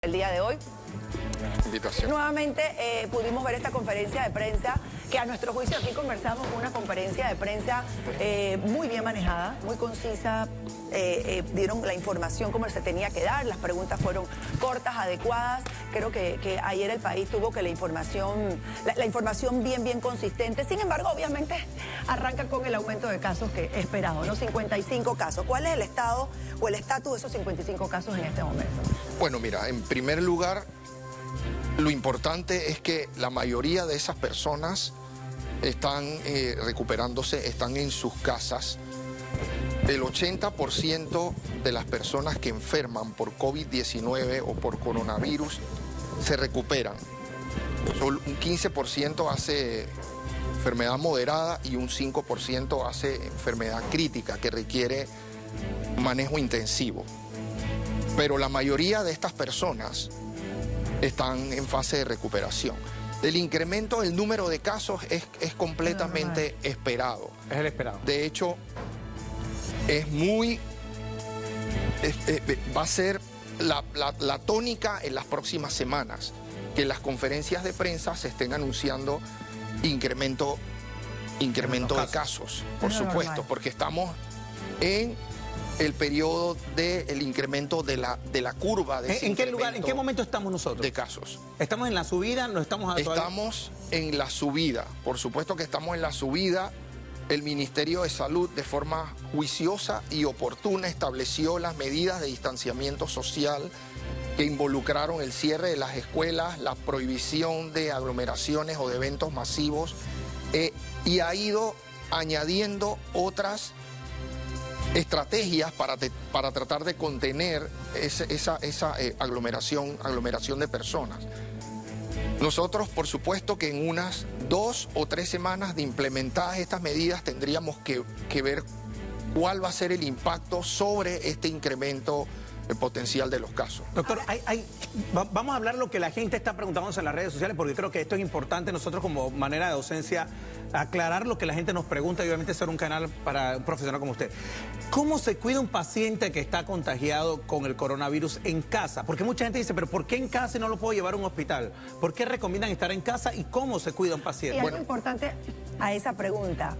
El día de hoy. Invitación. Nuevamente pudimos ver esta conferencia de prensa, que a nuestro juicio aquí conversamos una conferencia de prensa muy bien manejada, muy concisa, dieron la información como se tenía que dar, las preguntas fueron cortas, adecuadas. Creo que ayer el país tuvo que la información bien consistente. Sin embargo, obviamente arranca con el aumento de casos que esperado, ¿no? 55 casos. ¿Cuál es el estado o el estatus de esos 55 casos en este momento? Bueno, mira, en primer lugar, lo importante es que la mayoría de esas personas están recuperándose, están en sus casas. El 80% de las personas que enferman por COVID-19 o por coronavirus se recuperan. Solo un 15% hace enfermedad moderada y un 5% hace enfermedad crítica que requiere manejo intensivo. Pero la mayoría de estas personas están en fase de recuperación. El incremento del número de casos es completamente esperado. Es el esperado. De hecho, va a ser la tónica en las próximas semanas, que en las conferencias de prensa se estén anunciando incremento de casos, por supuesto, porque estamos en el periodo del incremento de la curva de ¿En qué lugar, en qué momento estamos nosotros? De casos. ¿Estamos en la subida? ¿No estamos Estamos en la subida, por supuesto que estamos en la subida. El Ministerio de Salud, de forma juiciosa y oportuna, estableció las medidas de distanciamiento social que involucraron el cierre de las escuelas, la prohibición de aglomeraciones o de eventos masivos, y ha ido añadiendo otras estrategias para tratar de contener esa aglomeración de personas. Nosotros, por supuesto, que en unas 2 o 3 semanas de implementadas estas medidas tendríamos que ver cuál va a ser el impacto sobre este incremento potencial de los casos. Doctor, vamos a hablar lo que la gente está preguntándonos en las redes sociales, porque creo que esto es importante nosotros como manera de docencia, aclarar lo que la gente nos pregunta y obviamente ser un canal para un profesional como usted. ¿Cómo se cuida un paciente que está contagiado con el coronavirus en casa? Porque mucha gente dice, pero ¿por qué en casa y no lo puedo llevar a un hospital? ¿Por qué recomiendan estar en casa y cómo se cuida un paciente? Y algo importante a esa pregunta,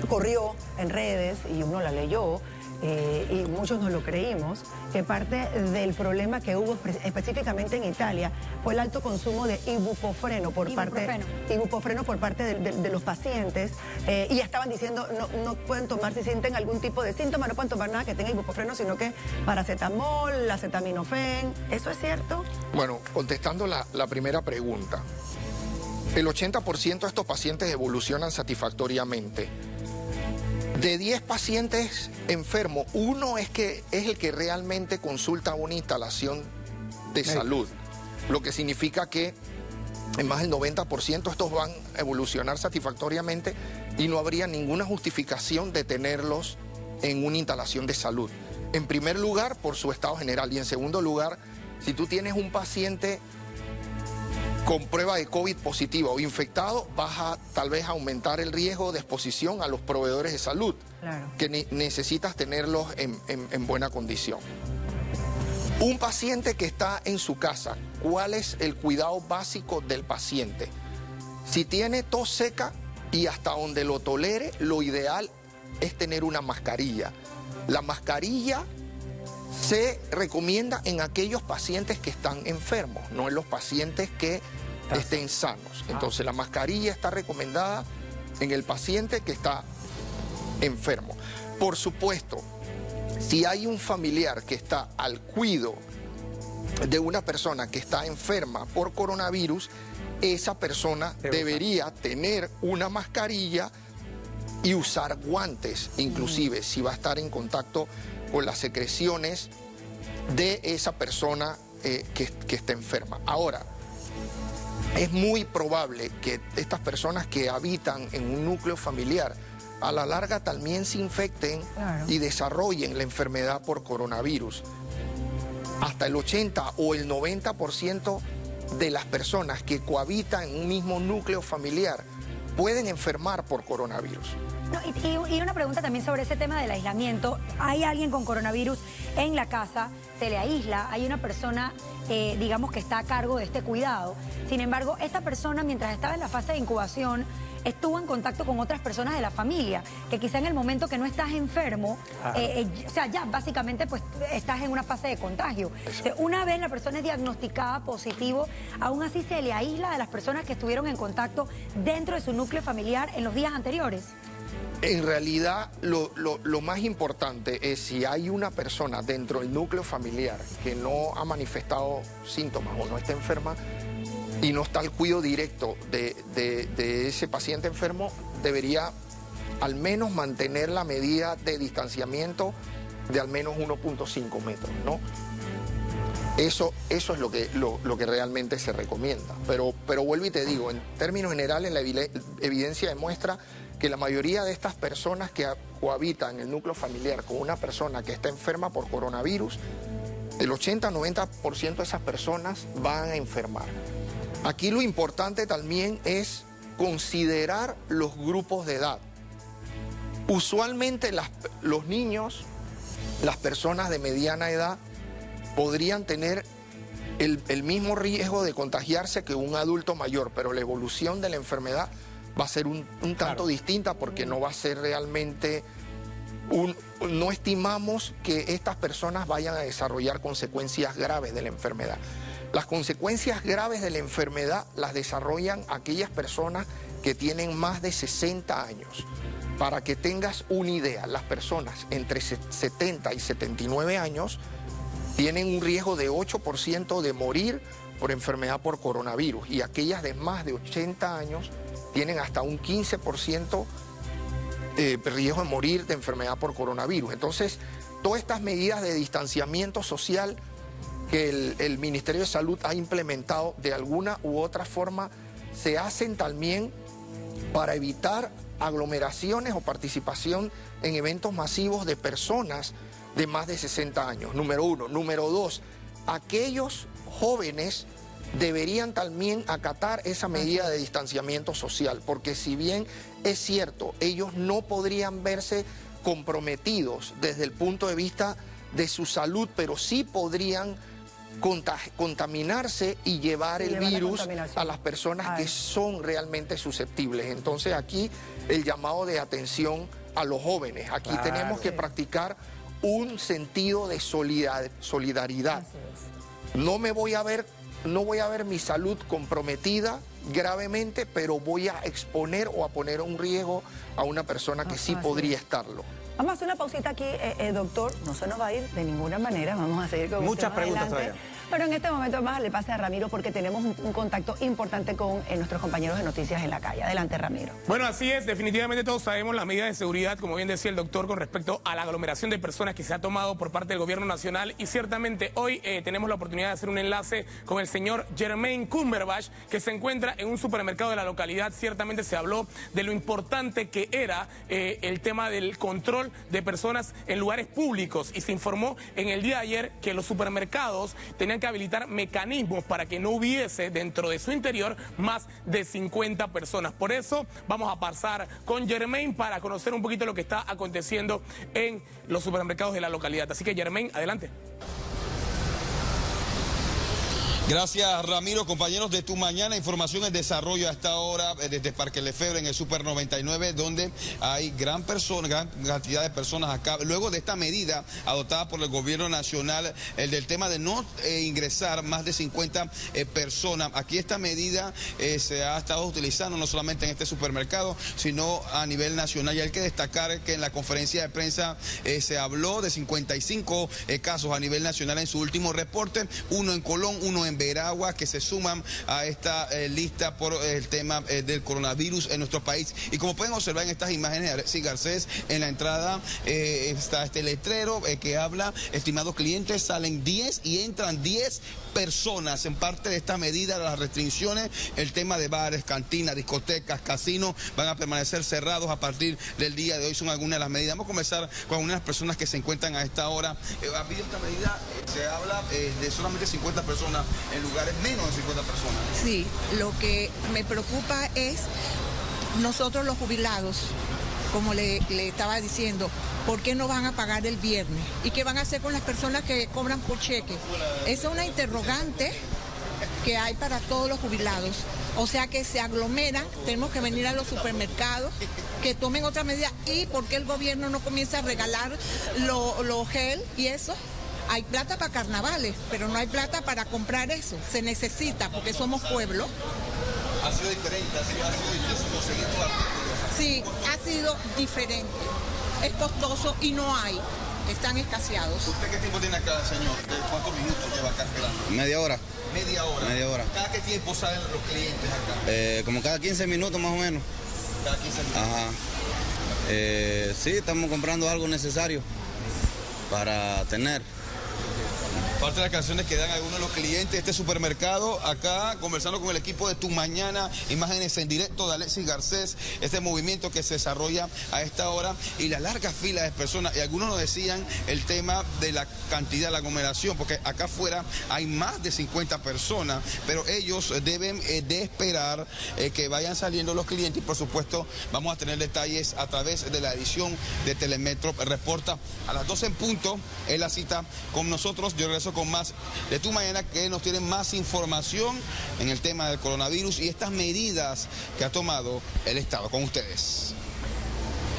corrió en redes y uno la leyó, y muchos nos lo creímos, que parte del problema que hubo específicamente en Italia fue el alto consumo de ibuprofeno por parte de los pacientes, y estaban diciendo no pueden tomar, si sienten algún tipo de síntoma, no pueden tomar nada que tenga ibuprofeno, sino que paracetamol, acetaminofén. ¿Eso es cierto? Bueno, contestando la primera pregunta, el 80% de estos pacientes evolucionan satisfactoriamente. De 10 pacientes enfermos, uno es el que realmente consulta una instalación de salud, lo que significa que en más del 90% estos van a evolucionar satisfactoriamente y no habría ninguna justificación de tenerlos en una instalación de salud. En primer lugar, por su estado general, y en segundo lugar, si tú tienes un paciente con prueba de COVID positiva o infectado, vas a tal vez aumentar el riesgo de exposición a los proveedores de salud, claro, que necesitas tenerlos en buena condición. Un paciente que está en su casa, ¿cuál es el cuidado básico del paciente? Si tiene tos seca y hasta donde lo tolere, lo ideal es tener una mascarilla. La mascarilla se recomienda en aquellos pacientes que están enfermos, no en los pacientes que estén sanos. Entonces la mascarilla está recomendada en el paciente que está enfermo. Por supuesto, si hay un familiar que está al cuidado de una persona que está enferma por coronavirus, esa persona debería tener una mascarilla y usar guantes, inclusive si va a estar en contacto con las secreciones de esa persona que está enferma. Ahora, es muy probable que estas personas que habitan en un núcleo familiar a la larga también se infecten, claro, y desarrollen la enfermedad por coronavirus. Hasta el 80 o el 90% de las personas que cohabitan en un mismo núcleo familiar pueden enfermar por coronavirus. No, y una pregunta también sobre ese tema del aislamiento. Hay alguien con coronavirus en la casa, se le aísla, hay una persona, digamos, que está a cargo de este cuidado. Sin embargo, esta persona, mientras estaba en la fase de incubación, estuvo en contacto con otras personas de la familia, que quizá en el momento que no estás enfermo, o sea, ya básicamente pues estás en una fase de contagio. O sea, una vez la persona es diagnosticada positivo, aún así se le aísla de las personas que estuvieron en contacto dentro de su núcleo familiar en los días anteriores. En realidad, lo más importante es si hay una persona dentro del núcleo familiar que no ha manifestado síntomas o no está enferma y no está al cuidado directo de ese paciente enfermo, debería al menos mantener la medida de distanciamiento de al menos 1.5 metros, ¿no? Eso es lo que realmente se recomienda. Pero vuelvo y te digo, en términos generales, la evidencia demuestra que la mayoría de estas personas que cohabitan en el núcleo familiar con una persona que está enferma por coronavirus, el 80-90% de esas personas van a enfermar. Aquí lo importante también es considerar los grupos de edad. Usualmente los niños, las personas de mediana edad, podrían tener el mismo riesgo de contagiarse que un adulto mayor, pero la evolución de la enfermedad va a ser un tanto distinta porque no va a ser realmente no estimamos que estas personas vayan a desarrollar consecuencias graves de la enfermedad. Las consecuencias graves de la enfermedad las desarrollan aquellas personas que tienen más de 60 años. Para que tengas una idea, las personas entre 70 y 79 años tienen un riesgo de 8% de morir por enfermedad por coronavirus y aquellas de más de 80 años tienen hasta un 15% riesgo de morir de enfermedad por coronavirus. Entonces, todas estas medidas de distanciamiento social que el Ministerio de Salud ha implementado de alguna u otra forma se hacen también para evitar aglomeraciones o participación en eventos masivos de personas de más de 60 años, número uno. Número dos, aquellos jóvenes deberían también acatar esa medida de distanciamiento social, porque si bien es cierto, ellos no podrían verse comprometidos desde el punto de vista de su salud, pero sí podrían contaminarse y llevar el virus a las personas que son realmente susceptibles. Entonces aquí el llamado de atención a los jóvenes. Aquí tenemos que practicar un sentido de solidaridad. No voy a ver mi salud comprometida gravemente, pero voy a exponer o a poner un riesgo a una persona que sí podría estarlo. Vamos a hacer una pausita aquí, doctor. No se nos va a ir de ninguna manera. Vamos a seguir con muchas preguntas todavía. Pero en este momento vamos a darle pase a Ramiro porque tenemos un contacto importante con nuestros compañeros de Noticias en la Calle. Adelante, Ramiro. Bueno, así es. Definitivamente todos sabemos las medidas de seguridad, como bien decía el doctor, con respecto a la aglomeración de personas que se ha tomado por parte del gobierno nacional. Y ciertamente hoy tenemos la oportunidad de hacer un enlace con el señor Germain Cumberbatch, que se encuentra en un supermercado de la localidad. Ciertamente se habló de lo importante que era el tema del control de personas en lugares públicos. Y se informó en el día de ayer que los supermercados tenían que habilitar mecanismos para que no hubiese dentro de su interior más de 50 personas. Por eso vamos a pasar con Germain para conocer un poquito lo que está aconteciendo en los supermercados de la localidad. Así que Germain, adelante. Gracias, Ramiro. Compañeros de Tu Mañana, información en desarrollo a esta hora desde Parque Lefebvre en el Super 99, donde hay gran cantidad de personas acá. Luego de esta medida adoptada por el gobierno nacional, el del tema de no ingresar más de 50 personas. Aquí esta medida se ha estado utilizando no solamente en este supermercado, sino a nivel nacional. Y hay que destacar que en la conferencia de prensa se habló de 55 casos a nivel nacional en su último reporte, uno en Colón, uno en Veragua, que se suman a esta lista por el tema del coronavirus en nuestro país. Y como pueden observar en estas imágenes, sí, Garcés, en la entrada está este letrero que habla, estimados clientes, salen 10 y entran 10 personas. En parte de esta medida de las restricciones, el tema de bares, cantinas, discotecas, casinos van a permanecer cerrados a partir del día de hoy. Son algunas de las medidas. Vamos a comenzar con algunas personas que se encuentran a esta hora. A partir de esta medida se habla de solamente 50 personas en lugares menos de 50 personas. Sí, lo que me preocupa es nosotros los jubilados, como le estaba diciendo, ¿por qué no van a pagar el viernes? ¿Y qué van a hacer con las personas que cobran por cheque? Esa es una interrogante que hay para todos los jubilados. O sea que se aglomeran, tenemos que venir a los supermercados, que tomen otra medida. ¿Y por qué el gobierno no comienza a regalar los gel y eso? Hay plata para carnavales, pero no hay plata para comprar eso. Se necesita porque somos pueblo. ¿Ha sido diferente? ¿Ha sido difícil conseguir todo artículo? Sí, ha sido diferente. Es costoso y no hay. Están escaseados. ¿Usted qué tiempo tiene acá, señor? ¿Cuántos minutos lleva acá esperando? Media hora. Media hora. Media hora. ¿Cada qué tiempo salen los clientes acá? Como cada 15 minutos más o menos. Cada 15 minutos. Ajá. Sí, estamos comprando algo necesario para tener. Parte de las canciones que dan algunos de los clientes de este supermercado, acá conversando con el equipo de Tu Mañana, imágenes en directo de Alexis Garcés, este movimiento que se desarrolla a esta hora y la larga fila de personas, y algunos nos decían el tema de la cantidad, la aglomeración, porque acá afuera hay más de 50 personas, pero ellos deben de esperar que vayan saliendo los clientes y por supuesto vamos a tener detalles a través de la edición de Telemetro Reporta. A las 12 en punto es la cita con nosotros. Yo regreso con más de Tu Mañana, que nos tienen más información en el tema del coronavirus y estas medidas que ha tomado el Estado. Con ustedes.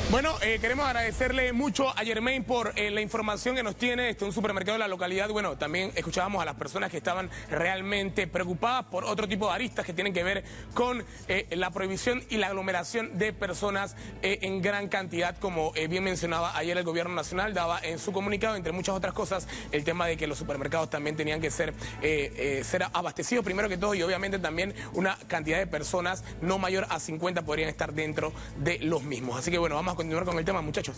Bueno, queremos agradecerle mucho a Germain por la información que nos tiene un supermercado de la localidad. Bueno, también escuchábamos a las personas que estaban realmente preocupadas por otro tipo de aristas que tienen que ver con la prohibición y la aglomeración de personas en gran cantidad, como bien mencionaba ayer el gobierno nacional, daba en su comunicado, entre muchas otras cosas, el tema de que los supermercados también tenían que ser abastecidos primero que todo y obviamente también una cantidad de personas no mayor a 50 podrían estar dentro de los mismos. Así que bueno, vamos a continuar con el tema, muchachos.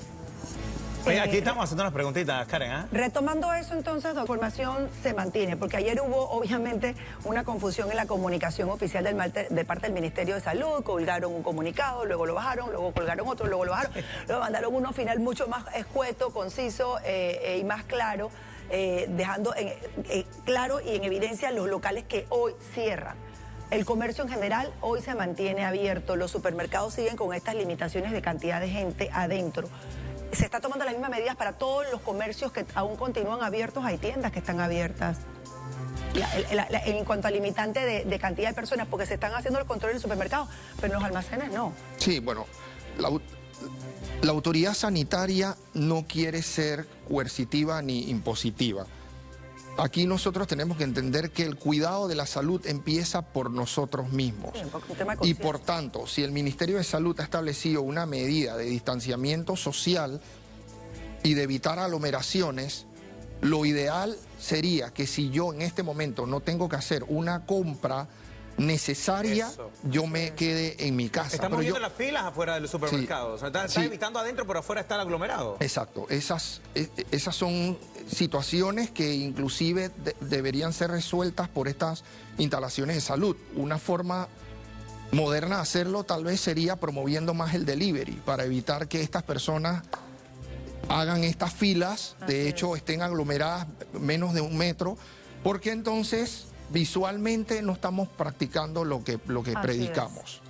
Oye, aquí estamos haciendo unas preguntitas, Karen, ¿eh? Retomando eso, entonces, la información se mantiene, porque ayer hubo, obviamente, una confusión en la comunicación oficial de parte del Ministerio de Salud. Colgaron un comunicado, luego lo bajaron, luego colgaron otro, luego lo bajaron. Luego mandaron uno final mucho más escueto, conciso y más claro, dejando claro y en evidencia los locales que hoy cierran. El comercio en general hoy se mantiene abierto, los supermercados siguen con estas limitaciones de cantidad de gente adentro. Se está tomando las mismas medidas para todos los comercios que aún continúan abiertos, hay tiendas que están abiertas. En cuanto al limitante de cantidad de personas, porque se están haciendo el control en el supermercado, pero en los almacenes no. Sí, bueno, la autoridad sanitaria no quiere ser coercitiva ni impositiva. Aquí nosotros tenemos que entender que el cuidado de la salud empieza por nosotros mismos. Sí, un tema de y por tanto, si el Ministerio de Salud ha establecido una medida de distanciamiento social y de evitar aglomeraciones, lo ideal sería que si yo en este momento no tengo que hacer una compra necesaria, yo me quede en mi casa. Estamos viendo las filas afuera del supermercado. Sí, o sea, está evitando adentro, pero afuera está el aglomerado. Exacto. Esas son situaciones que inclusive deberían ser resueltas por estas instalaciones de salud. Una forma moderna de hacerlo tal vez sería promoviendo más el delivery para evitar que estas personas hagan estas filas, de hecho estén aglomeradas menos de 1 metro, porque entonces visualmente no estamos practicando lo que predicamos.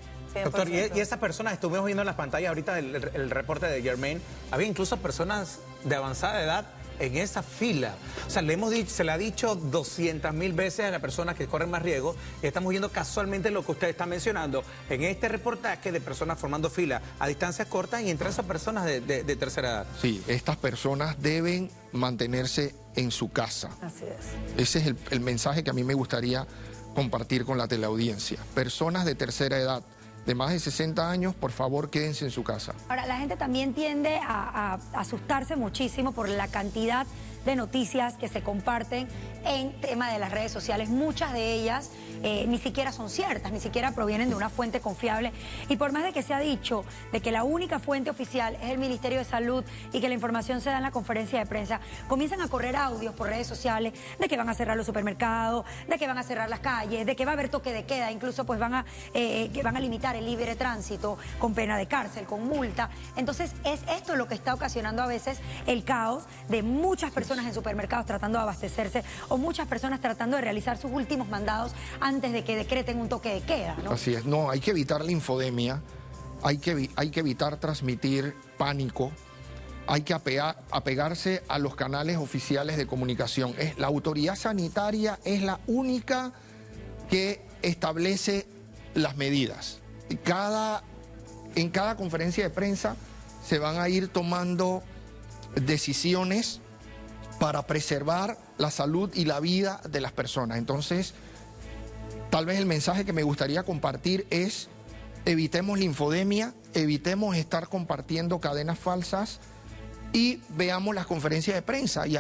Doctor, y esas personas, estuvimos viendo en las pantallas ahorita el reporte de Germain, había incluso personas de avanzada edad en esa fila. O sea, se le ha dicho 200.000 veces a las personas que corren más riesgo, y estamos viendo casualmente lo que usted está mencionando en este reportaje de personas formando fila a distancias cortas y entre esas personas de tercera edad. Sí, estas personas deben mantenerse en su casa. Así es. Ese es el mensaje que a mí me gustaría compartir con la teleaudiencia. Personas de tercera edad, de más de 60 años, por favor, quédense en su casa. Ahora, la gente también tiende a asustarse muchísimo por la cantidad de noticias que se comparten en tema de las redes sociales. Muchas de ellas ni siquiera son ciertas, ni siquiera provienen de una fuente confiable. Y por más de que se ha dicho de que la única fuente oficial es el Ministerio de Salud y que la información se da en la conferencia de prensa, comienzan a correr audios por redes sociales de que van a cerrar los supermercados, de que van a cerrar las calles, de que va a haber toque de queda, incluso pues que van a limitar el libre tránsito con pena de cárcel, con multa. Entonces es esto lo que está ocasionando a veces el caos de muchas personas en supermercados tratando de abastecerse o muchas personas tratando de realizar sus últimos mandados antes de que decreten un toque de queda, ¿no? Así es, no, hay que evitar la infodemia hay que evitar transmitir pánico, hay que apegarse a los canales oficiales de comunicación. La autoridad sanitaria es la única que establece las medidas. En cada conferencia de prensa se van a ir tomando decisiones para preservar la salud y la vida de las personas. Entonces, tal vez el mensaje que me gustaría compartir es: evitemos la infodemia, evitemos estar compartiendo cadenas falsas y veamos las conferencias de prensa y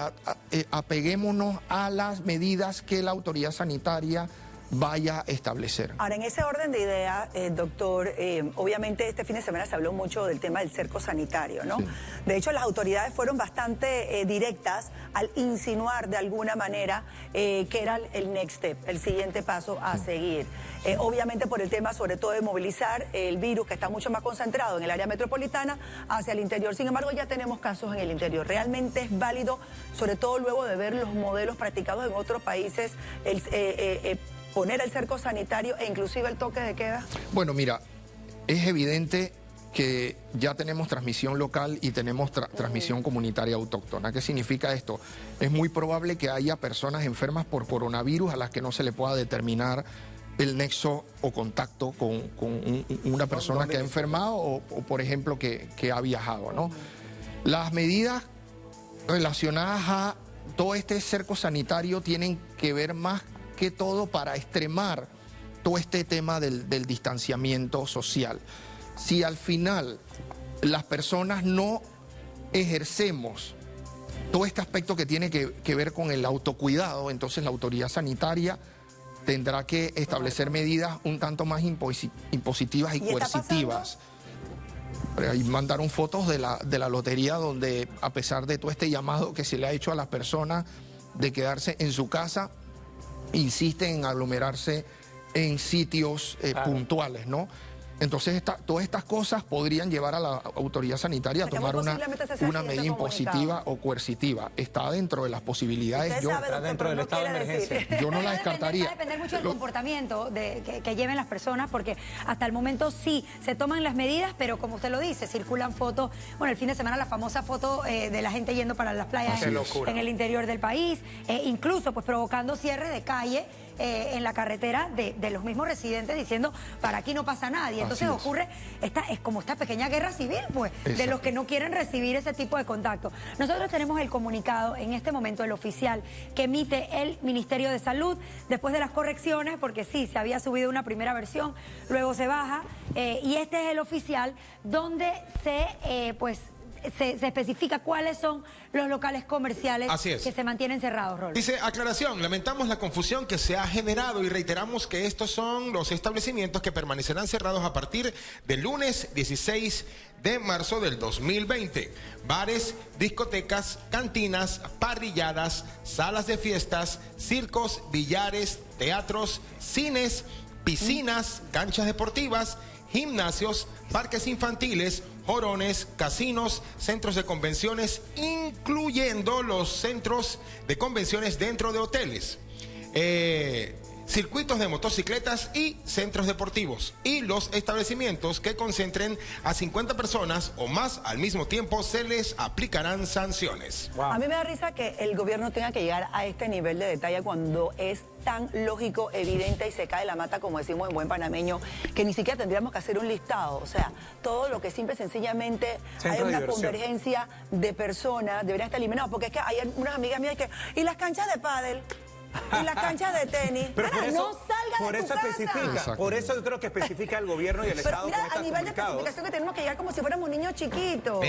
apeguémonos a las medidas que la autoridad sanitaria vaya a establecer. Ahora, en ese orden de ideas, doctor, obviamente este fin de semana se habló mucho del tema del cerco sanitario, ¿no? Sí. De hecho, las autoridades fueron bastante directas al insinuar de alguna manera que era el next step, el siguiente paso a seguir. Obviamente por el tema sobre todo de movilizar el virus que está mucho más concentrado en el área metropolitana hacia el interior. Sin embargo, ya tenemos casos en el interior. ¿Realmente es válido, sobre todo luego de ver los modelos practicados en otros países, poner el cerco sanitario e inclusive el toque de queda? Bueno, mira, es evidente que ya tenemos transmisión local y tenemos transmisión comunitaria autóctona. ¿Qué significa esto? Es muy probable que haya personas enfermas por coronavirus a las que no se le pueda determinar el nexo o contacto con una persona que ha enfermado o por ejemplo, que ha viajado, ¿no? Las medidas relacionadas a todo este cerco sanitario tienen que ver más que todo para extremar todo este tema del distanciamiento social. Si al final las personas no ejercemos todo este aspecto que tiene que ver con el autocuidado, entonces la autoridad sanitaria tendrá que establecer medidas un tanto más impositivas y coercitivas. Ahí mandaron fotos de la lotería donde, a pesar de todo este llamado que se le ha hecho a las personas de quedarse en su casa, insisten en aglomerarse en sitios puntuales, ¿no? Entonces, todas estas cosas podrían llevar a la autoridad sanitaria a tomar una medida impositiva o coercitiva. Está dentro de las posibilidades. Está dentro del estado de emergencia. Yo no la descartaría. Va a depender mucho del comportamiento que lleven las personas, porque hasta el momento sí se toman las medidas, pero como usted lo dice, circulan fotos. Bueno, el fin de semana la famosa foto de la gente yendo para las playas en el interior del país, incluso pues provocando cierre de calle en la carretera de los mismos residentes diciendo, para aquí no pasa nadie. Entonces ocurre, es como esta pequeña guerra civil, pues, de los que no quieren recibir ese tipo de contacto. Nosotros tenemos el comunicado en este momento, el oficial, que emite el Ministerio de Salud, después de las correcciones, porque sí, se había subido una primera versión, luego se baja, y este es el oficial donde se especifica cuáles son los locales comerciales que se mantienen cerrados, Rolo. Dice, aclaración, lamentamos la confusión que se ha generado y reiteramos que estos son los establecimientos que permanecerán cerrados a partir del lunes 16 de marzo del 2020. Bares, discotecas, cantinas, parrilladas, salas de fiestas, circos, billares, teatros, cines, piscinas, canchas deportivas, gimnasios, parques infantiles, jorones, casinos, centros de convenciones, incluyendo los centros de convenciones dentro de hoteles, circuitos de motocicletas y centros deportivos. Y los establecimientos que concentren a 50 personas o más al mismo tiempo se les aplicarán sanciones. A mí me da risa que el gobierno tenga que llegar a este nivel de detalle cuando es tan lógico, evidente y se cae la mata, como decimos en buen panameño, que ni siquiera tendríamos que hacer un listado. O sea, todo lo que simple y sencillamente hay una convergencia de personas debería estar eliminado. Porque es que hay unas amigas mías que, ¿y las canchas de pádel? Y las canchas de tenis. Pero por eso, no salga de tu casa. Por eso yo creo que especifica el gobierno y el Estado. Mira, a nivel de especificación que tenemos que llegar como si fuéramos niños chiquitos.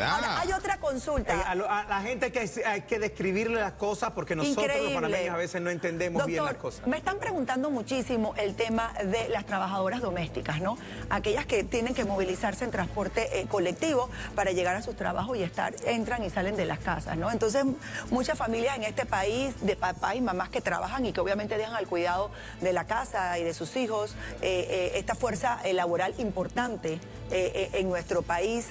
Ahora, hay otra consulta. A la gente hay que describirle las cosas porque nosotros los panameños a veces no entendemos, doctor, bien las cosas. Me están preguntando muchísimo el tema de las trabajadoras domésticas, ¿no? Aquellas que tienen que movilizarse en transporte colectivo para llegar a sus trabajos y entran y salen de las casas, ¿no? Entonces, muchas familias en este país, de papá y mamá que trabajan y que obviamente dejan al cuidado de la casa y de sus hijos, esta fuerza laboral importante en nuestro país.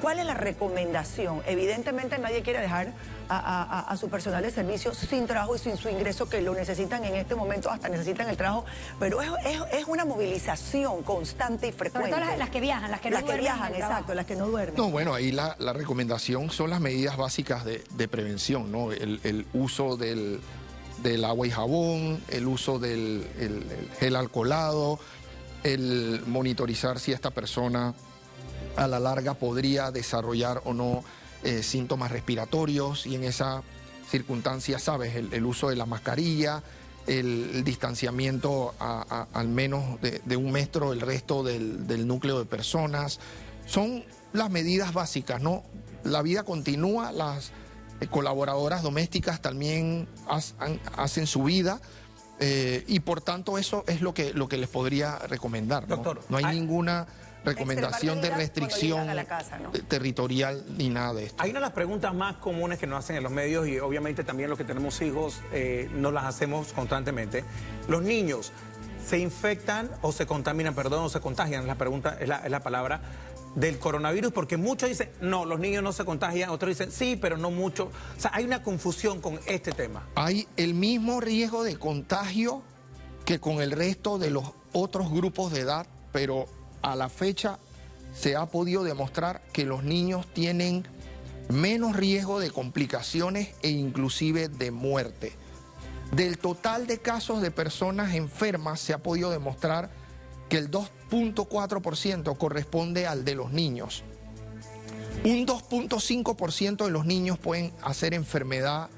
¿Cuál es la recomendación? Evidentemente nadie quiere dejar a su personal de servicio sin trabajo y sin su ingreso, que lo necesitan en este momento, hasta necesitan el trabajo, pero es una movilización constante y frecuente. Sobre todo las que viajan, las que no duermen. Exacto, las que no duermen. No, bueno, ahí la recomendación son las medidas básicas de prevención, ¿no? El uso del agua y jabón, el uso del el gel alcoholado, el monitorizar si esta persona a la larga podría desarrollar o no síntomas respiratorios, y en esa circunstancia, sabes, el uso de la mascarilla, el distanciamiento al menos de 1 metro el resto del núcleo de personas. Son las medidas básicas, ¿no? La vida continúa, las colaboradoras domésticas también hacen su vida, y por tanto eso es lo que les podría recomendar, ¿no? Doctor, no hay ninguna recomendación de restricción territorial ni nada de esto. Hay una de las preguntas más comunes que nos hacen en los medios, y obviamente también los que tenemos hijos nos las hacemos constantemente. Los niños se infectan o se contaminan, o se contagian, la pregunta es la palabra, del coronavirus, porque muchos dicen, no, los niños no se contagian, otros dicen, sí, pero no mucho. O sea, hay una confusión con este tema. Hay el mismo riesgo de contagio que con el resto de los otros grupos de edad, pero a la fecha se ha podido demostrar que los niños tienen menos riesgo de complicaciones e inclusive de muerte. Del total de casos de personas enfermas se ha podido demostrar que el 2.4% corresponde al de los niños. Un 2.5% de los niños pueden hacer enfermedad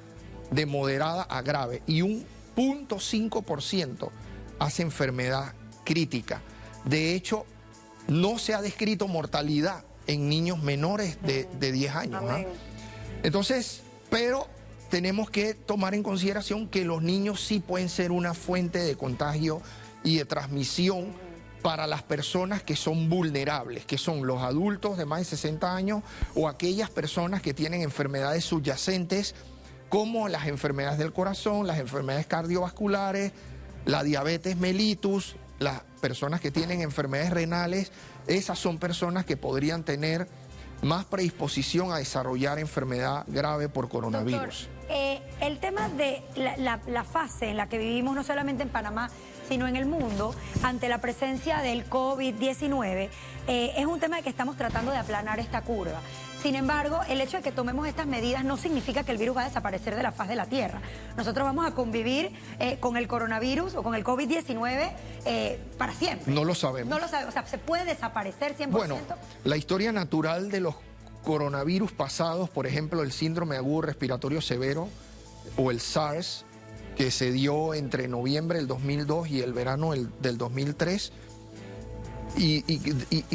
de moderada a grave y un 0.5% hace enfermedad crítica. De hecho, no se ha descrito mortalidad en niños menores de 10 años. ¿Ah? Entonces, pero tenemos que tomar en consideración que los niños sí pueden ser una fuente de contagio y de transmisión para las personas que son vulnerables, que son los adultos de más de 60 años o aquellas personas que tienen enfermedades subyacentes como las enfermedades del corazón, las enfermedades cardiovasculares, la diabetes mellitus, las personas que tienen enfermedades renales. Esas son personas que podrían tener más predisposición a desarrollar enfermedad grave por coronavirus. Doctor, el tema de la fase en la que vivimos, no solamente en Panamá, sino en el mundo, ante la presencia del COVID-19, es un tema de que estamos tratando de aplanar esta curva. Sin embargo, el hecho de que tomemos estas medidas no significa que el virus va a desaparecer de la faz de la Tierra. Nosotros vamos a convivir con el coronavirus o con el COVID-19 para siempre. No lo sabemos. No lo sabemos. O sea, ¿se puede desaparecer 100%? Bueno, la historia natural de los coronavirus pasados, por ejemplo, el síndrome agudo respiratorio severo o el SARS, que se dio entre noviembre del 2002 y el verano del 2003, y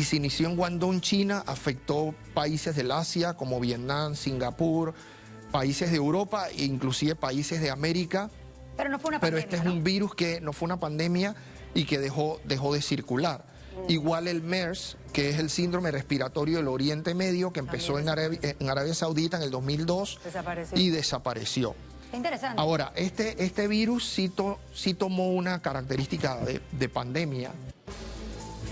se inició en Guangdong, China, afectó países del Asia como Vietnam, Singapur, países de Europa e inclusive países de América. Pero no fue una pandemia, Pero este es un virus que no fue una pandemia y que dejó de circular. Igual el MERS, que es el síndrome respiratorio del Oriente Medio, que empezó en Arabia Saudita en el 2002 y desapareció. Interesante. Ahora, este virus sí tomó una característica de pandemia,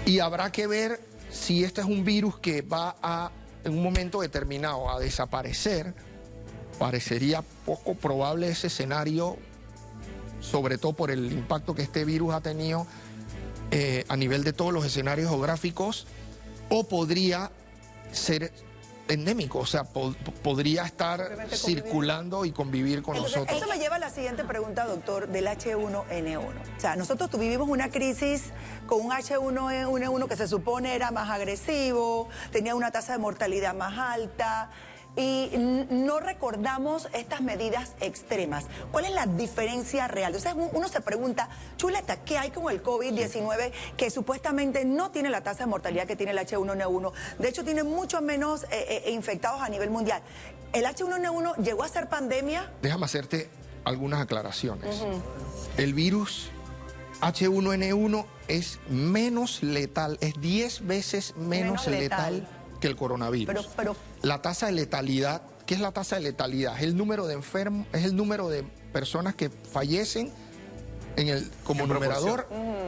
y habrá que ver si este es un virus que va en un momento determinado a desaparecer. Parecería poco probable ese escenario, sobre todo por el impacto que este virus ha tenido a nivel de todos los escenarios geográficos, o podría ser endémico, o sea, podría estar circulando y convivir con nosotros. Eso me lleva a la siguiente pregunta, doctor, del H1N1. O sea, nosotros tuvimos una crisis con un H1N1 que se supone era más agresivo, tenía una tasa de mortalidad más alta, y no recordamos estas medidas extremas. ¿Cuál es la diferencia real? Entonces uno se pregunta, Chuleta, ¿qué hay con el COVID-19 que supuestamente no tiene la tasa de mortalidad que tiene el H1N1? De hecho, tiene mucho menos infectados a nivel mundial. ¿El H1N1 llegó a ser pandemia? Déjame hacerte algunas aclaraciones. El virus H1N1 es menos letal, es 10 veces menos letal que el coronavirus. La tasa de letalidad, ¿qué es la tasa de letalidad? Es el número de enfermos, es el número de personas que fallecen como numerador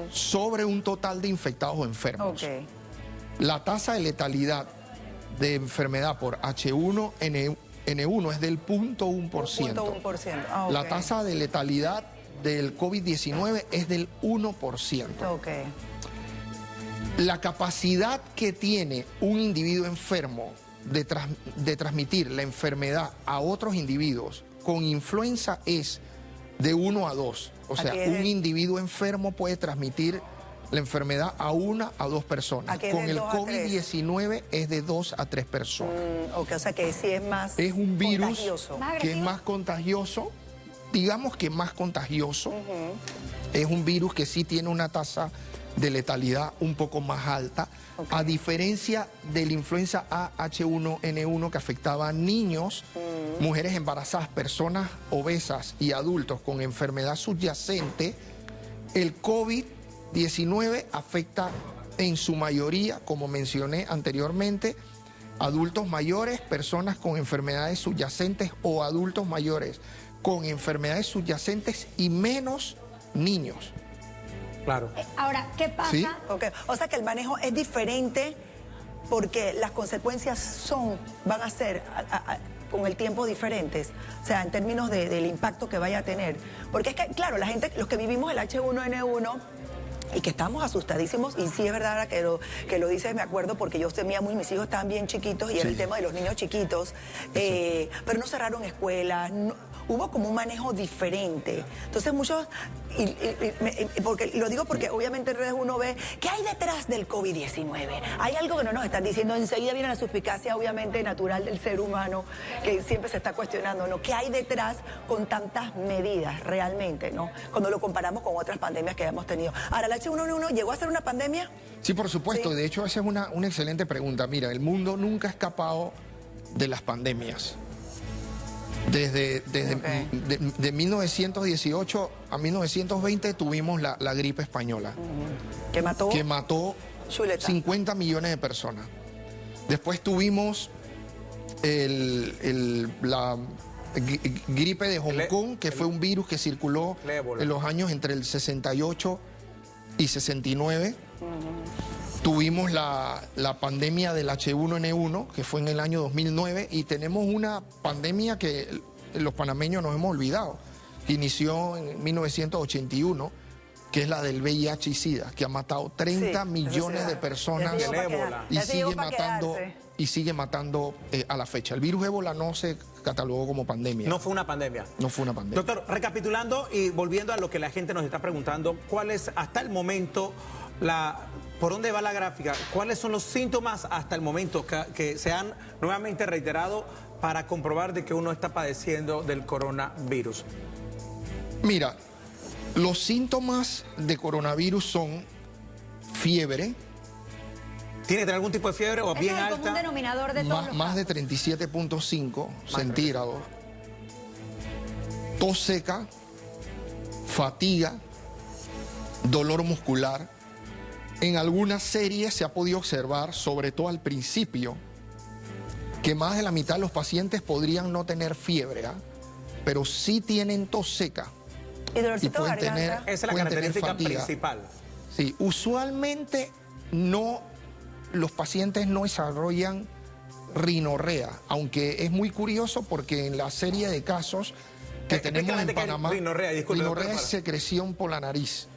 sobre un total de infectados o enfermos. La tasa de letalidad de enfermedad por H1N1 H1N1 es del 0.1%. 0.1%. Ah, ok. La tasa de letalidad del COVID-19 es del 1%. Ok. La capacidad que tiene un individuo enfermo de transmitir la enfermedad a otros individuos con influenza es de 1 a 2. O sea, un individuo enfermo puede transmitir la enfermedad a 1 a 2 personas. Con el COVID-19 es de 2 a 3 personas. Ok, o sea que sí es más es un virus contagioso. que es más contagioso, digamos que más contagioso. Es un virus que sí tiene una tasa de letalidad un poco más alta, a diferencia de la influenza A H1N1 que afectaba a niños, mujeres embarazadas, personas obesas y adultos con enfermedad subyacente. El COVID-19 afecta en su mayoría, como mencioné anteriormente, adultos mayores, personas con enfermedades subyacentes o adultos mayores con enfermedades subyacentes y menos niños. Claro. Ahora, ¿qué pasa? ¿Sí? Okay. O sea que el manejo es diferente porque las consecuencias van a ser con el tiempo diferentes, o sea, en términos del impacto que vaya a tener. Porque es que, claro, la gente, los que vivimos el H1N1 y que estamos asustadísimos, y sí es verdad ahora que lo dices, me acuerdo, porque yo tenía mis hijos estaban bien chiquitos y era el tema de los niños chiquitos, pero no cerraron escuelas, hubo como un manejo diferente. Entonces muchos, porque lo digo porque obviamente en redes uno ve, ¿qué hay detrás del COVID-19? Hay algo que no nos están diciendo, enseguida viene la suspicacia obviamente natural del ser humano, que siempre se está cuestionando, ¿no? ¿Qué hay detrás con tantas medidas realmente, ¿no? Cuando lo comparamos con otras pandemias que hemos tenido. Ahora, ¿la H1N1 llegó a ser una pandemia? Sí, por supuesto. Sí. De hecho, esa es una excelente pregunta. Mira, el mundo nunca ha escapado de las pandemias. Desde de 1918 a 1920 tuvimos la gripe española. ¿Que mató? Que mató Chuleta. 50 millones de personas. Después tuvimos la gripe de Hong Kong, que fue un virus que circuló en los años entre el 68 y 69. Tuvimos la pandemia del H1N1, que fue en el año 2009, y tenemos una pandemia que los panameños nos hemos olvidado, que inició en 1981, que es la del VIH y SIDA, que ha matado 30 millones de personas y sigue matando a la fecha. El virus ébola no se catalogó como pandemia. No fue una pandemia. No fue una pandemia. Doctor, recapitulando y volviendo a lo que la gente nos está preguntando, ¿cuál es hasta el momento por dónde va la gráfica? ¿Cuáles son los síntomas hasta el momento que se han nuevamente reiterado para comprobar de que uno está padeciendo del coronavirus? Mira, los síntomas de coronavirus son fiebre. ¿Tiene que tener algún tipo de fiebre o bien Ese es el alta? común denominador de todos los Más de casos. 37.5 centígrados. Tos seca, fatiga, dolor muscular. En algunas series se ha podido observar, sobre todo al principio, que más de la mitad de los pacientes podrían no tener fiebre, pero sí tienen tos seca. ¿Y dolorcito de pueden tener, garganta? Esa es la característica principal. Sí, usualmente los pacientes no desarrollan rinorrea, aunque es muy curioso porque en la serie de casos que tenemos en Panamá, rinorrea es secreción por la nariz.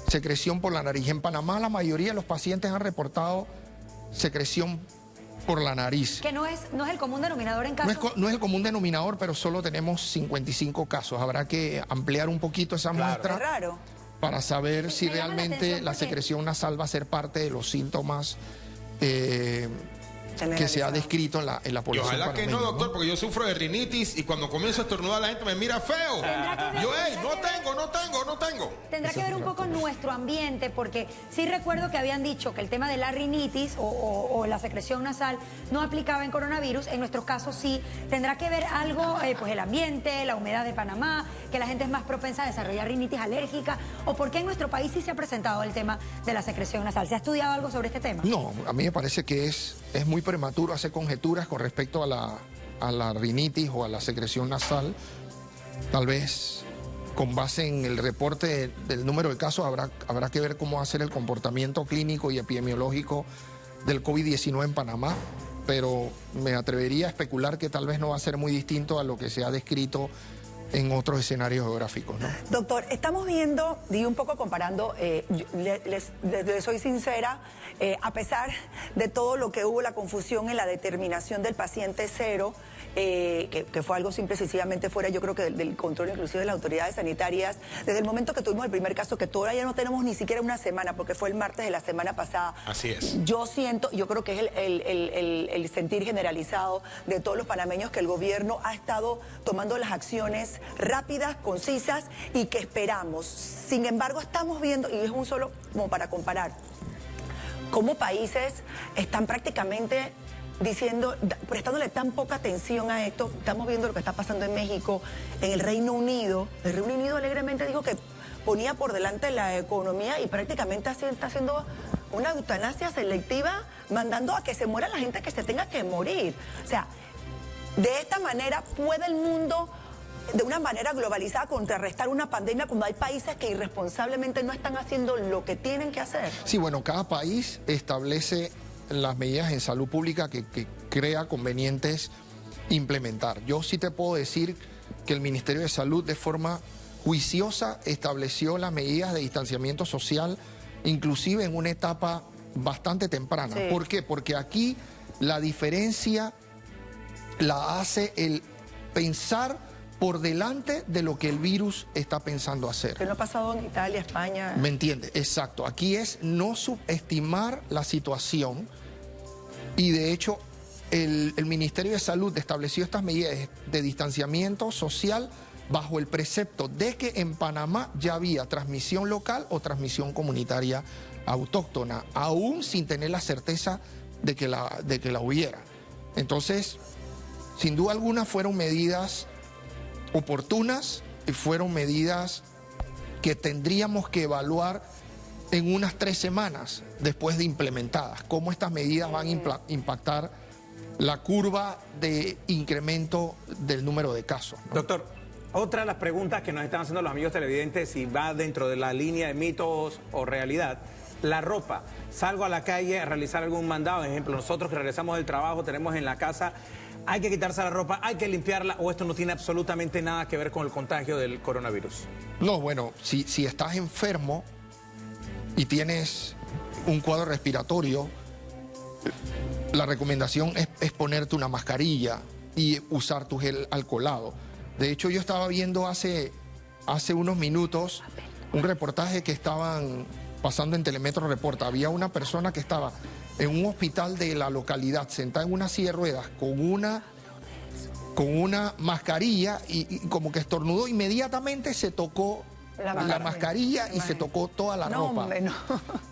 Secreción por la nariz. En Panamá la mayoría de los pacientes han reportado secreción por la nariz. Que no es el común denominador en casos. No es el común denominador, pero solo tenemos 55 casos. Habrá que ampliar un poquito esa muestra. Es raro. Para saber si me llama la realmente atención la porque- secreción nasal va a ser parte de los síntomas que se ha descrito en la Y población ojalá que no, panameña, doctor, porque yo sufro de rinitis y cuando comienzo a estornudar la gente me mira feo. Yo, no tengo. Tendrá que ver un poco nuestro ambiente, porque sí recuerdo que habían dicho que el tema de la rinitis o la secreción nasal no aplicaba en coronavirus. En nuestros casos sí. Tendrá que ver algo, pues el ambiente, la humedad de Panamá, que la gente es más propensa a desarrollar rinitis alérgica, o por qué en nuestro país sí se ha presentado el tema de la secreción nasal. ¿Se ha estudiado algo sobre este tema? No, a mí me parece que es muy prematuro hacer conjeturas con respecto a la rinitis o a la secreción nasal. Tal vez con base en el reporte del número de casos habrá que ver cómo va a ser el comportamiento clínico y epidemiológico del COVID-19 en Panamá. pero me atrevería a especular que tal vez no va a ser muy distinto a lo que se ha descrito en otros escenarios geográficos, ¿no? Doctor, estamos viendo, y un poco comparando, les soy sincera, a pesar de todo lo que hubo, la confusión en la determinación del paciente cero, que fue algo simple y sencillamente fuera, yo creo que del control inclusive de las autoridades sanitarias, desde el momento que tuvimos el primer caso, que todavía no tenemos ni siquiera una semana, porque fue el martes de la semana pasada. Así es. Yo creo que es el sentir generalizado de todos los panameños que el gobierno ha estado tomando las acciones rápidas, concisas y que esperamos. Sin embargo, estamos viendo, y es un solo como para comparar, cómo países están prácticamente diciendo, prestándole tan poca atención a esto. Estamos viendo lo que está pasando en México, en el Reino Unido. El Reino Unido alegremente dijo que ponía por delante la economía y prácticamente está haciendo una eutanasia selectiva, mandando a que se muera la gente que se tenga que morir. O sea, de esta manera puede el mundo, de una manera globalizada, contrarrestar una pandemia cuando hay países que irresponsablemente no están haciendo lo que tienen que hacer. Sí, bueno, cada país establece las medidas en salud pública que crea convenientes implementar. Yo sí te puedo decir que el Ministerio de Salud de forma juiciosa estableció las medidas de distanciamiento social, inclusive en una etapa bastante temprana. Sí. ¿Por qué? Porque aquí la diferencia la hace el pensar por delante de lo que el virus está pensando hacer. Que no ha pasado en Italia, España. ¿Me entiendes? Exacto. Aquí es no subestimar la situación y de hecho el Ministerio de Salud estableció estas medidas de distanciamiento social bajo el precepto de que en Panamá ya había transmisión local o transmisión comunitaria autóctona, aún sin tener la certeza de que la hubiera. Entonces, sin duda alguna fueron medidas oportunas y fueron medidas que tendríamos que evaluar en unas 3 semanas después de implementadas, cómo estas medidas van a impactar la curva de incremento del número de casos, ¿no? Doctor, otra de las preguntas que nos están haciendo los amigos televidentes, si va dentro de la línea de mitos o realidad, la ropa. Salgo a la calle a realizar algún mandado, por ejemplo, nosotros que regresamos del trabajo, tenemos en la casa, hay que quitarse la ropa, hay que limpiarla, o esto no tiene absolutamente nada que ver con el contagio del coronavirus. No, bueno, si estás enfermo y tienes un cuadro respiratorio, la recomendación es ponerte una mascarilla y usar tu gel alcoholado. De hecho, yo estaba viendo hace unos minutos un reportaje que estaban pasando en Telemetro Reporta. Había una persona que estaba en un hospital de la localidad, sentada en una silla de ruedas, con una mascarilla y como que estornudó, inmediatamente se tocó la mascarilla y se tocó toda la ropa. Hombre, no.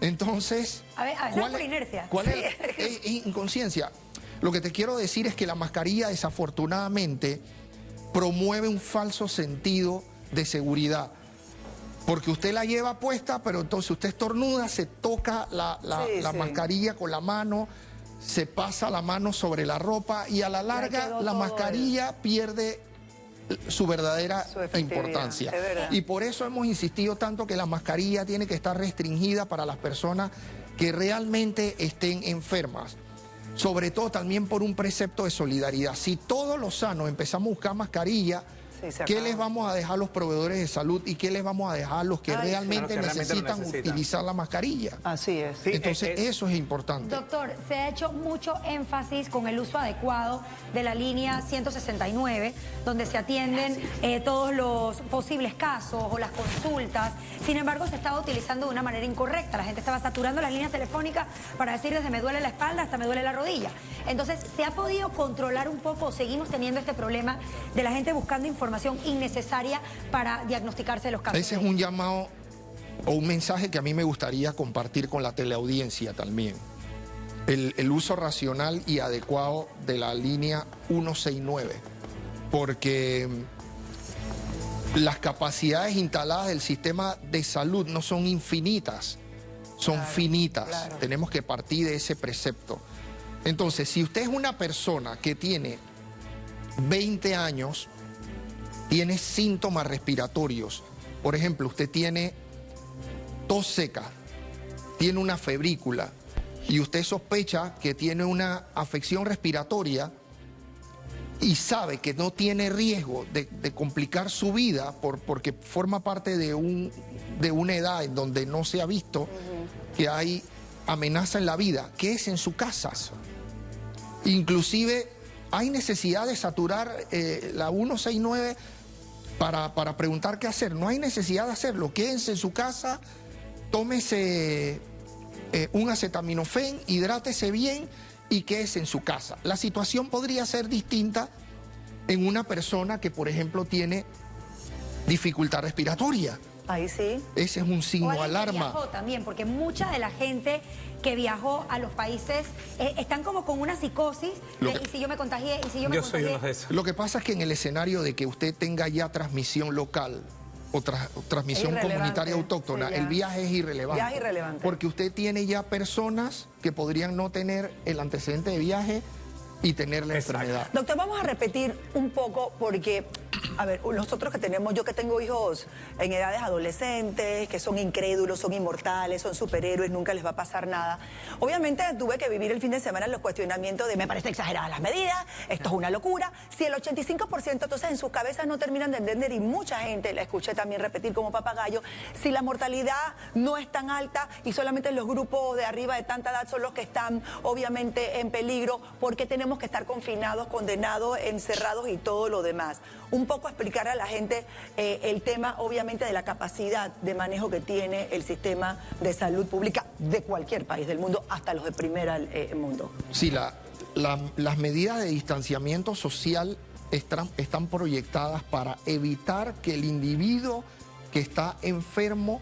Entonces, A ver, ¿cuál por inercia? ¿Cuál es inconsciencia? Lo que te quiero decir es que la mascarilla desafortunadamente promueve un falso sentido de seguridad. Porque usted la lleva puesta, pero entonces usted estornuda, se toca la mascarilla con la mano, se pasa la mano sobre la ropa y a la larga la mascarilla pierde su verdadera importancia. Y por eso hemos insistido tanto que la mascarilla tiene que estar restringida para las personas que realmente estén enfermas. Sobre todo también por un precepto de solidaridad. Si todos los sanos empezamos a buscar mascarilla, ¿qué les vamos a dejar a los proveedores de salud y qué les vamos a dejar a los que realmente necesitan utilizar la mascarilla? Así es. Entonces eso es importante. Doctor, se ha hecho mucho énfasis con el uso adecuado de la línea 169, donde se atienden todos los posibles casos o las consultas. Sin embargo, se estaba utilizando de una manera incorrecta. La gente estaba saturando las líneas telefónicas para decir desde me duele la espalda hasta me duele la rodilla. Entonces, ¿se ha podido controlar un poco o seguimos teniendo este problema de la gente buscando información innecesaria para diagnosticarse los casos? Ese es un llamado o un mensaje que a mí me gustaría compartir con la teleaudiencia también. El uso racional y adecuado de la línea 169, porque las capacidades instaladas del sistema de salud no son infinitas, son finitas. Tenemos que partir de ese precepto. Entonces, si usted es una persona que tiene 20 años, tiene síntomas respiratorios, por ejemplo, usted tiene tos seca, tiene una febrícula y usted sospecha que tiene una afección respiratoria y sabe que no tiene riesgo de complicar su vida porque forma parte de una edad en donde no se ha visto que hay amenaza en la vida, que es en su casa. Inclusive hay necesidad de saturar la 169 para preguntar qué hacer. No hay necesidad de hacerlo. Quédense en su casa, tómese un acetaminofén, hidrátese bien y quédese en su casa. La situación podría ser distinta en una persona que, por ejemplo, tiene dificultad respiratoria. Ahí sí. Ese es un signo de alarma. Viajó también, porque mucha de la gente que viajó a los países están como con una psicosis de, y si yo me contagié, y si yo me contagié. Soy uno de esos. Lo que pasa es que en el escenario de que usted tenga ya transmisión local o transmisión comunitaria autóctona, sí, el viaje es irrelevante. Viaje irrelevante. Porque usted tiene ya personas que podrían no tener el antecedente de viaje y tener la enfermedad. Doctor, vamos a repetir un poco porque, a ver, nosotros que tenemos, yo que tengo hijos en edades adolescentes, que son incrédulos, son inmortales, son superhéroes, nunca les va a pasar nada. Obviamente tuve que vivir el fin de semana en los cuestionamientos de me parece exageradas las medidas, esto es una locura. Si el 85% entonces en sus cabezas no terminan de entender, y mucha gente la escuché también repetir como papagayo, si la mortalidad no es tan alta y solamente los grupos de arriba de tanta edad son los que están obviamente en peligro, ¿por qué tenemos que estar confinados, condenados, encerrados y todo lo demás? Un poco explicar a la gente el tema, obviamente, de la capacidad de manejo que tiene el sistema de salud pública de cualquier país del mundo, hasta los de primer mundo. Sí, las medidas de distanciamiento social están proyectadas para evitar que el individuo que está enfermo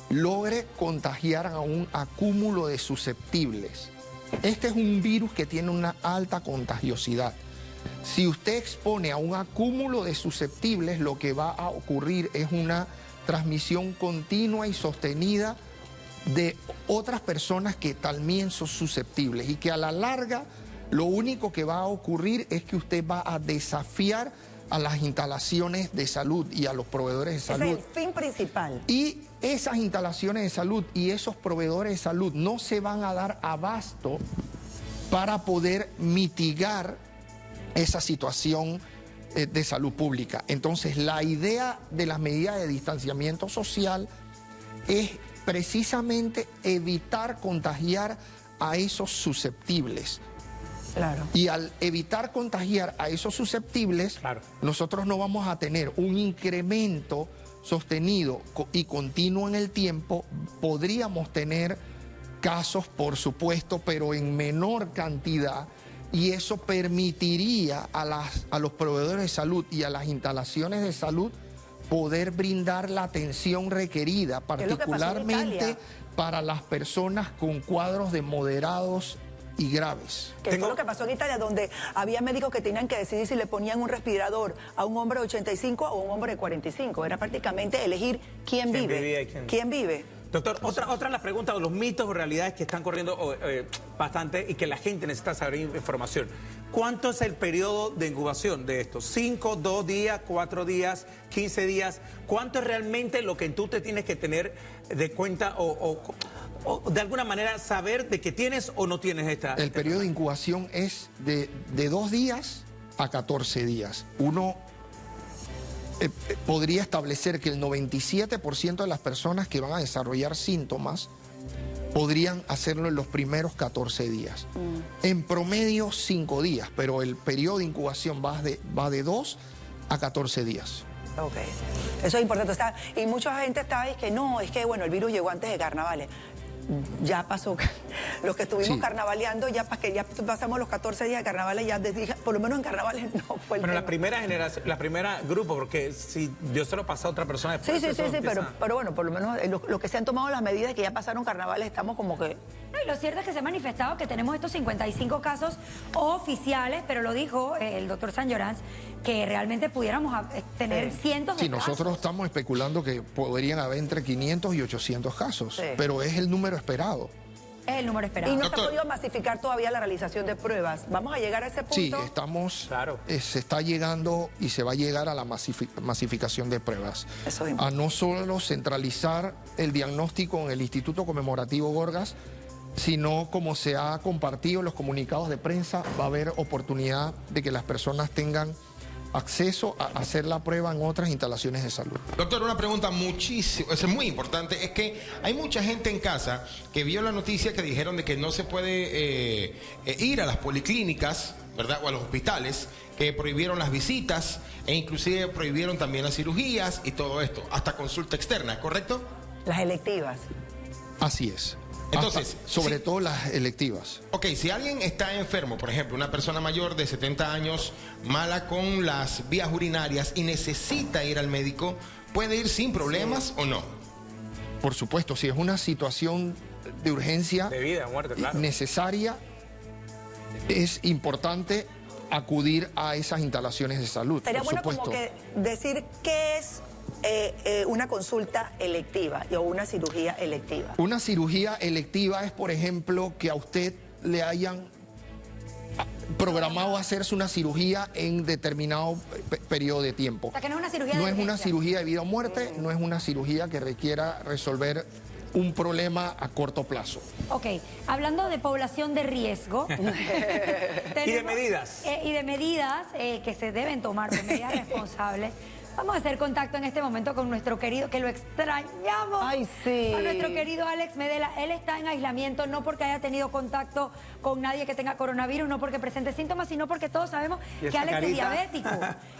logre contagiar a un acúmulo de susceptibles. Este es un virus que tiene una alta contagiosidad. Si usted expone a un acúmulo de susceptibles, lo que va a ocurrir es una transmisión continua y sostenida de otras personas que también son susceptibles y que a la larga lo único que va a ocurrir es que usted va a desafiar a las instalaciones de salud y a los proveedores de salud. Ese es el fin principal. Y esas instalaciones de salud y esos proveedores de salud no se van a dar abasto para poder mitigar esa situación de salud pública. Entonces, la idea de las medidas de distanciamiento social es precisamente evitar contagiar a esos susceptibles. Claro. Y al evitar contagiar a esos susceptibles, claro, nosotros no vamos a tener un incremento sostenido y continuo en el tiempo. Podríamos tener casos, por supuesto, pero en menor cantidad, y eso permitiría a los proveedores de salud y a las instalaciones de salud poder brindar la atención requerida, particularmente para las personas con cuadros de moderados y graves. Que fue lo que pasó en Italia, donde había médicos que tenían que decidir si le ponían un respirador a un hombre de 85 o a un hombre de 45. Era prácticamente elegir quién vive. ¿Quién vive? Doctor, otra de las preguntas o los mitos o realidades que están corriendo bastante y que la gente necesita saber información. ¿Cuánto es el periodo de incubación de esto? ¿5, 2 días, 4 días, 15 días? ¿Cuánto es realmente lo que tú te tienes que tener de cuenta o de alguna manera saber de que tienes o no tienes esta? El periodo de incubación es de 2 días a 14 días. Uno podría establecer que el 97% de las personas que van a desarrollar síntomas podrían hacerlo en los primeros 14 días. En promedio 5 días, pero el periodo de incubación va de 2 a 14 días. Ok, eso es importante. O sea, y mucha gente está ahí que no, es que bueno, el virus llegó antes de carnavales. Ya pasó, los que estuvimos carnavaleando, ya pasamos los 14 días de carnavales, ya por lo menos en carnavales no fue el Pero tema. la primera generación, la primera grupo, porque si Dios se lo pasa a otra persona después. Sí, pero bueno, por lo menos los que se han tomado las medidas y que ya pasaron carnavales, estamos como que... No, y lo cierto es que se ha manifestado que tenemos estos 55 casos oficiales, pero lo dijo el doctor San Llorans, que realmente pudiéramos tener cientos de casos. Nosotros estamos especulando que podrían haber entre 500 y 800 casos, pero es el número esperado. Es el número esperado. Y no se ha podido masificar todavía la realización de pruebas. ¿Vamos a llegar a ese punto? Sí, estamos, se está llegando y se va a llegar a la masificación de pruebas. Eso es a no solo centralizar el diagnóstico en el Instituto Conmemorativo Gorgas, sino como se ha compartido en los comunicados de prensa, va a haber oportunidad de que las personas tengan acceso a hacer la prueba en otras instalaciones de salud. Doctor, una pregunta es muy importante, es que hay mucha gente en casa que vio la noticia que dijeron de que no se puede ir a las policlínicas, ¿verdad?, o a los hospitales, que prohibieron las visitas e inclusive prohibieron también las cirugías y todo esto, hasta consulta externa, ¿correcto? Las electivas. Así es. Entonces, sobre todo las electivas. Ok, si alguien está enfermo, por ejemplo, una persona mayor de 70 años, mala con las vías urinarias y necesita ir al médico, ¿puede ir sin problemas o no? Por supuesto, si es una situación de urgencia De vida, muerte, claro. necesaria, es importante acudir a esas instalaciones de salud. Sería por bueno supuesto. como que decir qué es una consulta electiva o una cirugía electiva. Una cirugía electiva es, por ejemplo, que a usted le hayan programado hacerse una cirugía en determinado periodo de tiempo. O sea, que no es una cirugía de No es una emergencia. cirugía de vida o muerte, no es una cirugía que requiera resolver un problema a corto plazo. Ok, hablando de población de riesgo. Y de medidas. Y de medidas que se deben tomar, de medidas responsables. Vamos a hacer contacto en este momento con nuestro querido, que lo extrañamos. Ay, sí. A nuestro querido Alex Medela. Él está en aislamiento, no porque haya tenido contacto con nadie que tenga coronavirus, no porque presente síntomas, sino porque todos sabemos ¿Y que esa Alex carita? es diabético.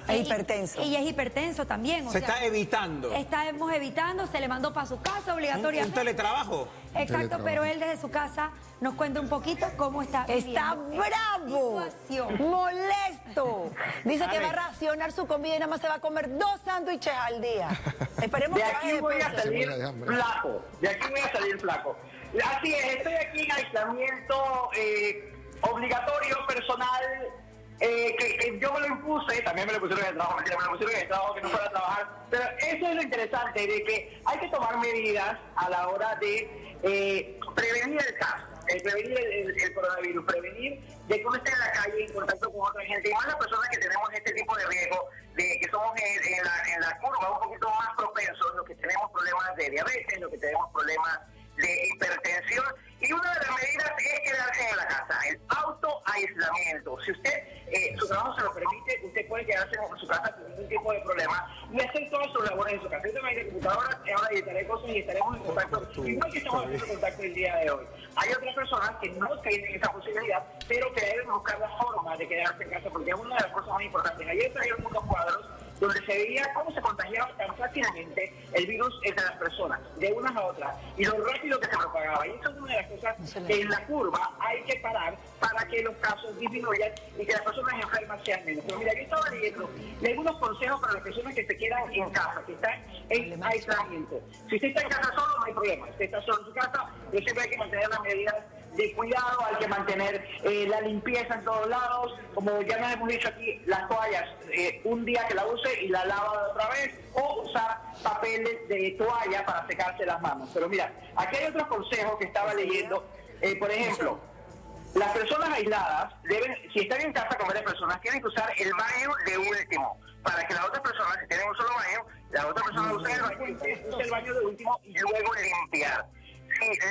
Es hipertenso. Y es hipertenso también. Se está evitando. Estamos evitando, se le mandó para su casa obligatoriamente. Un teletrabajo. Exacto, Teletrabajo. pero él desde su casa nos cuenta un poquito cómo está Está viviendo bravo, esta situación. molesto. Dice que va a racionar su comida y nada más se va a comer 2 sándwiches al día. Esperemos De que baje aquí de voy a peso. salir muere de hambre. flaco. De aquí voy a salir flaco. Así es, estoy aquí en aislamiento obligatorio, personal, que yo me lo impuse, también me lo pusieron en el trabajo, mentira, me lo pusieron en el trabajo que no fuera a trabajar. Pero eso es lo interesante, de que hay que tomar medidas a la hora de prevenir el caso. Prevenir el coronavirus, prevenir de que uno esté en la calle en contacto con otra gente, y más las personas que tenemos este tipo de riesgo, de que somos en la curva un poquito más propensos, los que tenemos problemas de diabetes, los que tenemos problemas de hipertensión, y una de las medidas es quedarse en la casa, el autoaislamiento. Si usted, su trabajo se lo permite, usted puede quedarse en su casa sin ningún tipo de problema y hacer todas sus labores en su casa. Yo tengo mi computadora, ahora editaré cosas y estaremos en contacto, igual que estamos haciendo contacto el día de hoy. Hay otras personas que no tienen esa posibilidad, pero que deben buscar la forma de quedarse en casa, porque es una de las cosas más importantes. Ayer trajeron unos cuadros donde se veía cómo se contagiaba tan fácilmente el virus entre las personas, de unas a otras, y lo rápido que se propagaba. Y eso es una de las cosas que en la curva hay que parar para que los casos disminuyan y que las personas enfermas sean menos. Pero mira, yo estaba leyendo algunos consejos para las personas que se quedan en casa, que están en aislamiento. Si usted está en casa solo, no hay problema. Si usted está solo en su casa, pero siempre hay que mantener las medidas de cuidado, hay que mantener la limpieza en todos lados, como ya nos hemos dicho aquí, las toallas, un día que la use y la lava otra vez, o usar papeles de toalla para secarse las manos. Pero mira, aquí hay otros consejos que estaba leyendo, por ejemplo, las personas aisladas deben, si están en casa con varias personas, tienen que usar el baño de último, para que las otras personas, si tienen un solo baño, la otra persona use el baño de último y luego limpiar.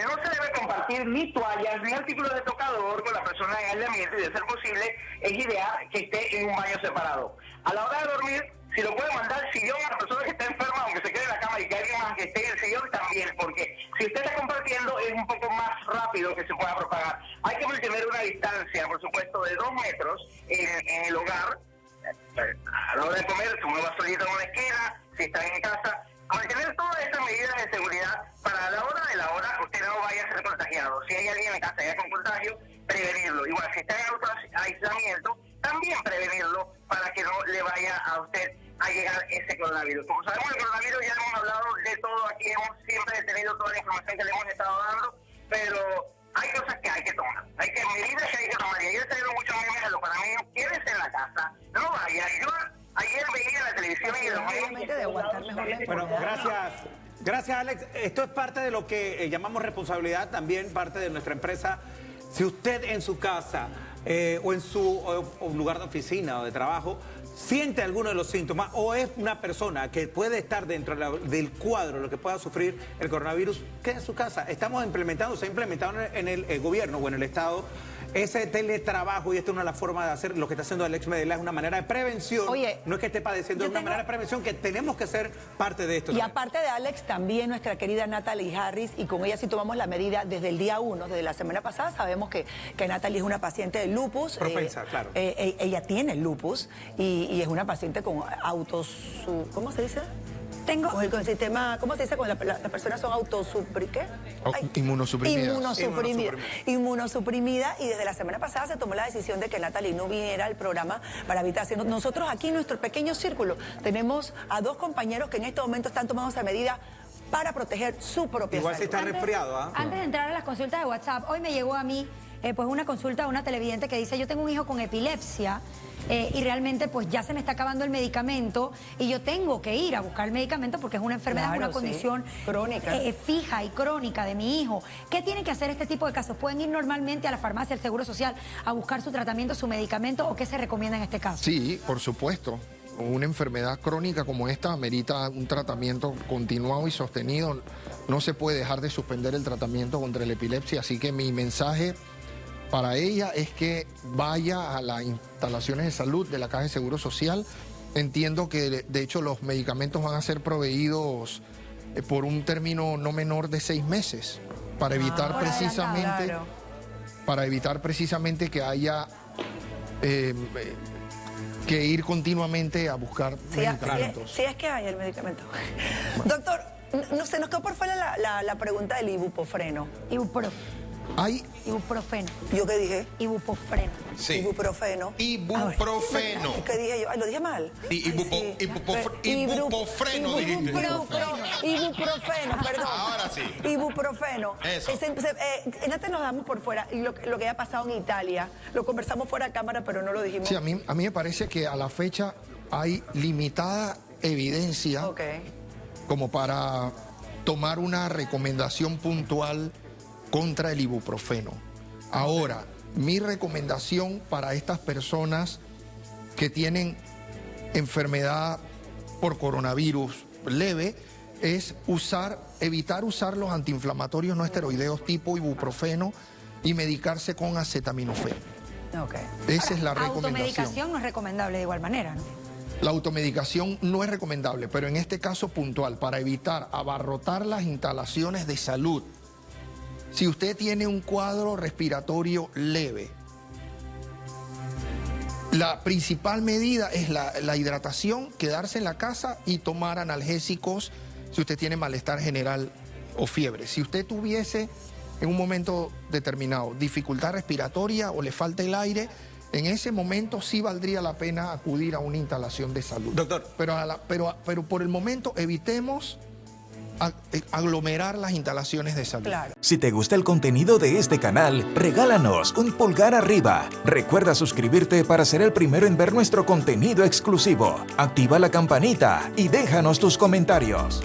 No se debe compartir ni toallas ni artículos de tocador con la persona en aislamiento, y de ser posible es ideal que esté en un baño separado. A la hora de dormir, si lo puede mandar al sillón a la persona que está enferma, aunque se quede en la cama, y que alguien más que esté en el sillón también, porque si usted está compartiendo es un poco más rápido que se pueda propagar. Hay que mantener una distancia, por supuesto, de 2 metros en el hogar. A la hora de comer, si uno va solito en una esquina, si están en casa, mantener todas estas medidas de seguridad para a la hora de la hora usted no vaya a ser contagiado. Si hay alguien en casa ya con contagio, prevenirlo. Igual, si está en aislamiento, también prevenirlo para que no le vaya a usted a llegar ese coronavirus. Como sabemos, el coronavirus ya hemos hablado de todo aquí, hemos siempre tenido toda la información que le hemos estado dando, pero hay cosas que hay que tomar, hay que medidas que hay que tomar. Y ayer salieron muchos memes de los panameños, quédese en la casa, no vaya. Yo ayer veía en la televisión y en los medios. De aguantar mejor la Bueno, enfermedad. gracias Alex. Esto es parte de lo que llamamos responsabilidad, también parte de nuestra empresa. Si usted en su casa o en su lugar de oficina o de trabajo siente alguno de los síntomas o es una persona que puede estar dentro del cuadro, lo que pueda sufrir el coronavirus, quede en su casa. Se ha implementado en el gobierno o en el Estado ese teletrabajo, y esta es una de las formas de hacer lo que está haciendo Alex Medela, es una manera de prevención. Oye, no es que esté padeciendo, es una manera de prevención que tenemos que ser parte de esto. Y también. aparte de Alex, también nuestra querida Natalie Harris, y con ella sí tomamos la medida desde el día 1, desde la semana pasada. Sabemos que Natalie es una paciente de lupus. Propensa, claro. Ella tiene lupus y es una paciente con ¿cómo se dice? Con el sistema, ¿cómo se dice? Cuando las personas son inmunosuprimidas. Y desde la semana pasada se tomó la decisión de que Natalie no viniera al programa para evitar. Nosotros aquí en nuestro pequeño círculo tenemos a 2 compañeros que en este momento están tomando esa medida para proteger su propia Igual salud. si está resfriado, ¿ah? Antes de entrar a las consultas de WhatsApp, hoy me llegó a mí pues una consulta de una televidente que dice: yo tengo un hijo con epilepsia y realmente pues ya se me está acabando el medicamento y yo tengo que ir a buscar el medicamento porque es una enfermedad, Claro, una condición crónica. Fija y crónica de mi hijo. ¿Qué tiene que hacer este tipo de casos? ¿Pueden ir normalmente a la farmacia, al Seguro Social, a buscar su tratamiento, su medicamento, o qué se recomienda en este caso? Sí, por supuesto. Una enfermedad crónica como esta amerita un tratamiento continuado y sostenido. No se puede dejar de suspender el tratamiento contra la epilepsia, así que mi mensaje para ella es que vaya a las instalaciones de salud de la Caja de Seguro Social. Entiendo que de hecho los medicamentos van a ser proveídos por un término no menor de 6 meses para evitar precisamente que haya que ir continuamente a buscar medicamentos. Sí, es que hay el medicamento. Doctor, no sé, nos quedó por fuera la pregunta del ibuprofeno. Ibuprofeno. ¿Yo qué dije? Ibuprofeno. Sí. Ibuprofeno. Ibuprofeno. ¿Qué dije yo? Ay, lo dije mal. Ibuprofeno dijiste. Ibuprofeno, perdón. Ahora sí. Ibuprofeno. Eso. Antes nos damos por fuera lo que ha pasado en Italia. Lo conversamos fuera de cámara, pero no lo dijimos. Sí, a mí me parece que a la fecha hay limitada evidencia como para tomar una recomendación puntual contra el ibuprofeno. Ahora, mi recomendación para estas personas que tienen enfermedad por coronavirus leve es evitar usar los antiinflamatorios no esteroideos tipo ibuprofeno y medicarse con acetaminofén. Esa es la recomendación. Automedicación no es recomendable de igual manera, ¿no? La automedicación no es recomendable, pero en este caso puntual, para evitar abarrotar las instalaciones de salud, si usted tiene un cuadro respiratorio leve, la principal medida es la hidratación, quedarse en la casa y tomar analgésicos si usted tiene malestar general o fiebre. Si usted tuviese en un momento determinado dificultad respiratoria o le falta el aire, en ese momento sí valdría la pena acudir a una instalación de salud. Doctor. Pero por el momento evitemos aglomerar las instalaciones de salud. Claro. Si te gusta el contenido de este canal, regálanos un pulgar arriba. Recuerda suscribirte para ser el primero en ver nuestro contenido exclusivo. Activa la campanita y déjanos tus comentarios.